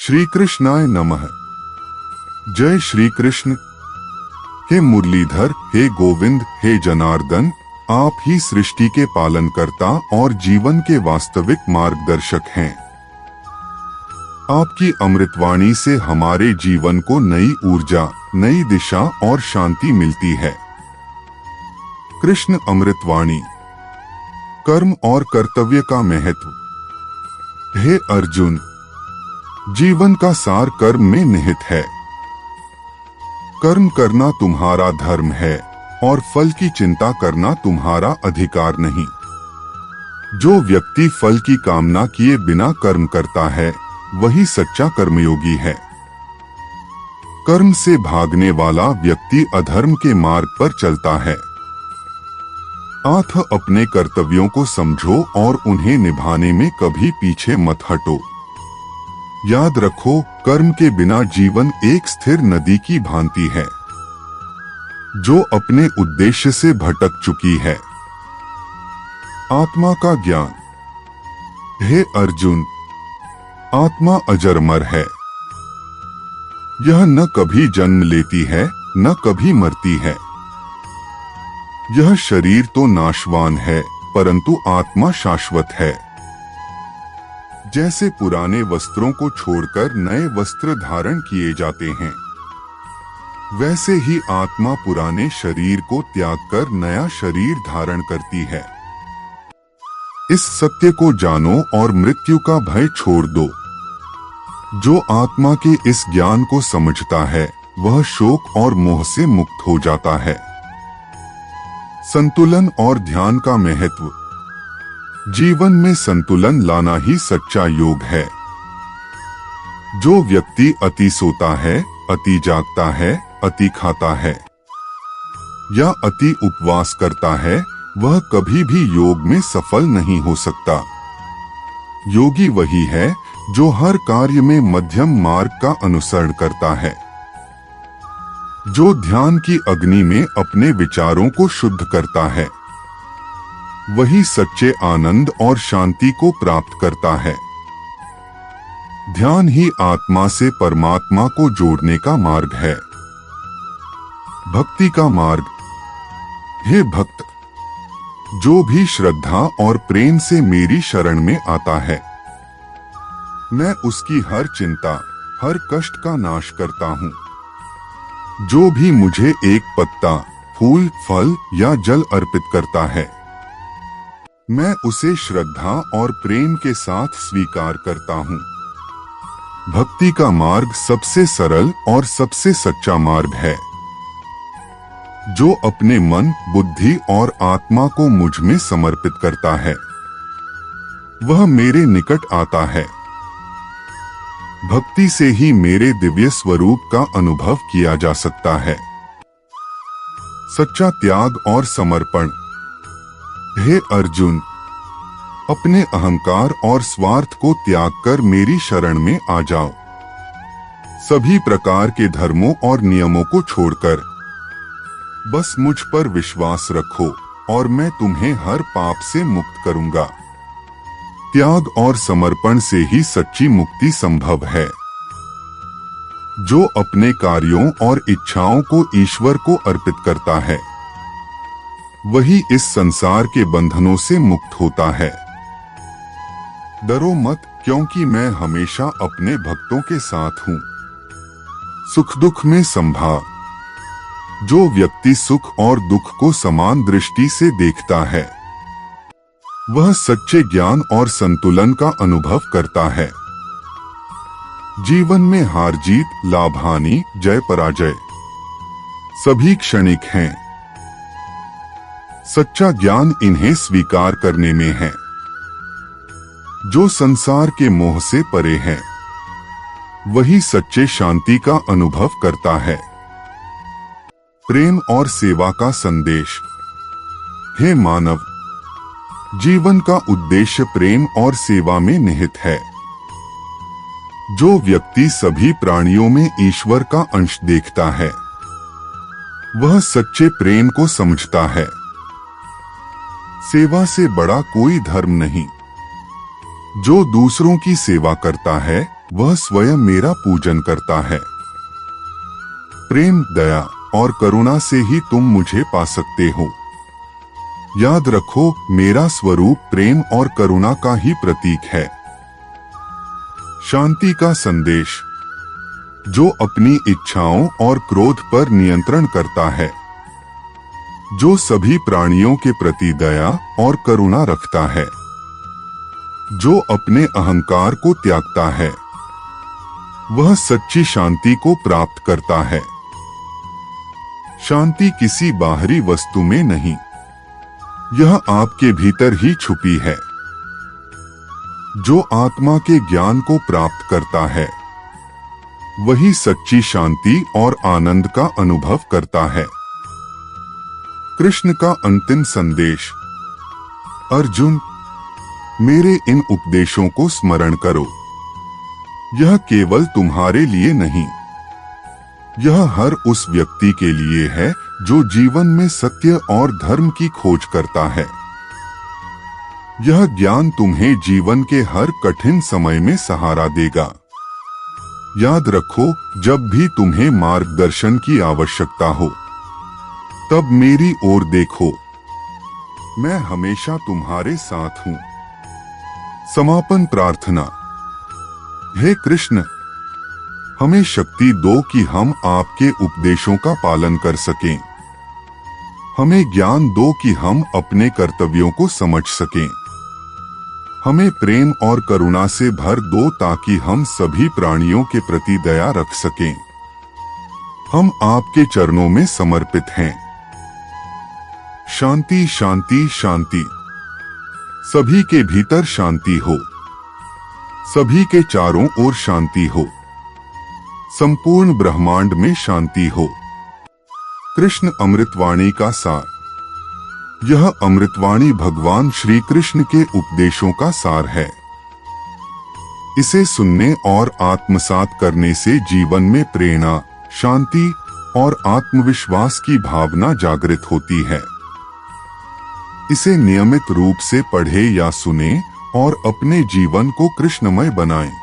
श्री कृष्णाय नमः। जय श्री कृष्ण। हे मुरलीधर, हे गोविंद, हे जनार्दन, आप ही सृष्टि के पालनकर्ता और जीवन के वास्तविक मार्गदर्शक हैं। आपकी अमृतवाणी से हमारे जीवन को नई ऊर्जा, नई दिशा और शांति मिलती है। कृष्ण अमृतवाणी। कर्म और कर्तव्य का महत्व। हे अर्जुन, जीवन का सार कर्म में निहित है। कर्म करना तुम्हारा धर्म है और फल की चिंता करना तुम्हारा अधिकार नहीं। जो व्यक्ति फल की कामना किए बिना कर्म करता है, वही सच्चा कर्मयोगी है। कर्म से भागने वाला व्यक्ति अधर्म के मार्ग पर चलता है। अपने कर्तव्यों को समझो और उन्हें निभाने में कभी पीछे मत हटो। याद रखो, कर्म के बिना जीवन एक स्थिर नदी की भांति है, जो अपने उद्देश्य से भटक चुकी है। आत्मा का ज्ञान। हे अर्जुन, आत्मा अजरमर है। यह न कभी जन्म लेती है, न कभी मरती है। यह शरीर तो नाशवान है, परंतु आत्मा शाश्वत है। जैसे पुराने वस्त्रों को छोड़कर नए वस्त्र धारण किए जाते हैं, वैसे ही आत्मा पुराने शरीर को त्याग कर नया शरीर धारण करती है। इस सत्य को जानो और मृत्यु का भय छोड़ दो। जो आत्मा के इस ज्ञान को समझता है, वह शोक और मोह से मुक्त हो जाता है। संतुलन और ध्यान का महत्व। जीवन में संतुलन लाना ही सच्चा योग है। जो व्यक्ति अति सोता है, अति जागता है, अति खाता है या अति उपवास करता है, वह कभी भी योग में सफल नहीं हो सकता। योगी वही है जो हर कार्य में मध्यम मार्ग का अनुसरण करता है। जो ध्यान की अग्नि में अपने विचारों को शुद्ध करता है, वही सच्चे आनंद और शांति को प्राप्त करता है। ध्यान ही आत्मा से परमात्मा को जोड़ने का मार्ग है। भक्ति का मार्ग। हे भक्त, जो भी श्रद्धा और प्रेम से मेरी शरण में आता है, मैं उसकी हर चिंता, हर कष्ट का नाश करता हूँ। जो भी मुझे एक पत्ता, फूल, फल या जल अर्पित करता है, मैं उसे श्रद्धा और प्रेम के साथ स्वीकार करता हूँ। भक्ति का मार्ग सबसे सरल और सबसे सच्चा मार्ग है। जो अपने मन, बुद्धि और आत्मा को मुझ में समर्पित करता है, वह मेरे निकट आता है। भक्ति से ही मेरे दिव्य स्वरूप का अनुभव किया जा सकता है। सच्चा त्याग और समर्पण। हे अर्जुन, अपने अहंकार और स्वार्थ को त्याग कर मेरी शरण में आ जाओ। सभी प्रकार के धर्मों और नियमों को छोड़कर बस मुझ पर विश्वास रखो और मैं तुम्हें हर पाप से मुक्त करूंगा। त्याग और समर्पण से ही सच्ची मुक्ति संभव है। जो अपने कार्यों और इच्छाओं को ईश्वर को अर्पित करता है, वही इस संसार के बंधनों से मुक्त होता है। डरो मत, क्योंकि मैं हमेशा अपने भक्तों के साथ हूँ। सुख दुख में संभार। जो व्यक्ति सुख और दुख को समान दृष्टि से देखता है, वह सच्चे ज्ञान और संतुलन का अनुभव करता है। जीवन में हार जीत, लाभ हानि, जय पराजय सभी क्षणिक हैं। सच्चा ज्ञान इन्हें स्वीकार करने में है। जो संसार के मोह से परे है, वही सच्चे शांति का अनुभव करता है। प्रेम और सेवा का संदेश। हे मानव, जीवन का उद्देश्य प्रेम और सेवा में निहित है। जो व्यक्ति सभी प्राणियों में ईश्वर का अंश देखता है, वह सच्चे प्रेम को समझता है। सेवा से बड़ा कोई धर्म नहीं। जो दूसरों की सेवा करता है, वह स्वयं मेरा पूजन करता है। प्रेम, दया और करुणा से ही तुम मुझे पा सकते हो। याद रखो, मेरा स्वरूप प्रेम और करुणा का ही प्रतीक है। शांति का संदेश। जो अपनी इच्छाओं और क्रोध पर नियंत्रण करता है, जो सभी प्राणियों के प्रति दया और करुणा रखता है, जो अपने अहंकार को त्यागता है, वह सच्ची शांति को प्राप्त करता है। शांति किसी बाहरी वस्तु में नहीं, यह आपके भीतर ही छुपी है। जो आत्मा के ज्ञान को प्राप्त करता है, वही सच्ची शांति और आनंद का अनुभव करता है। कृष्ण का अंतिम संदेश। अर्जुन, मेरे इन उपदेशों को स्मरण करो। यह केवल तुम्हारे लिए नहीं, यह हर उस व्यक्ति के लिए है जो जीवन में सत्य और धर्म की खोज करता है। यह ज्ञान तुम्हें जीवन के हर कठिन समय में सहारा देगा। याद रखो, जब भी तुम्हें मार्गदर्शन की आवश्यकता हो, तब मेरी ओर देखो। मैं हमेशा तुम्हारे साथ हूं। समापन प्रार्थना। हे कृष्ण, हमें शक्ति दो कि हम आपके उपदेशों का पालन कर सकें। हमें ज्ञान दो कि हम अपने कर्तव्यों को समझ सकें। हमें प्रेम और करुणा से भर दो ताकि हम सभी प्राणियों के प्रति दया रख सकें। हम आपके चरणों में समर्पित हैं। शांति, शांति, शांति। सभी के भीतर शांति हो, सभी के चारों ओर शांति हो, संपूर्ण ब्रह्मांड में शांति हो। कृष्ण अमृतवाणी का सार। यह अमृतवाणी भगवान श्री कृष्ण के उपदेशों का सार है। इसे सुनने और आत्मसात करने से जीवन में प्रेरणा, शांति और आत्मविश्वास की भावना जागृत होती है। इसे नियमित रूप से पढ़ें या सुनें और अपने जीवन को कृष्णमय बनाएं।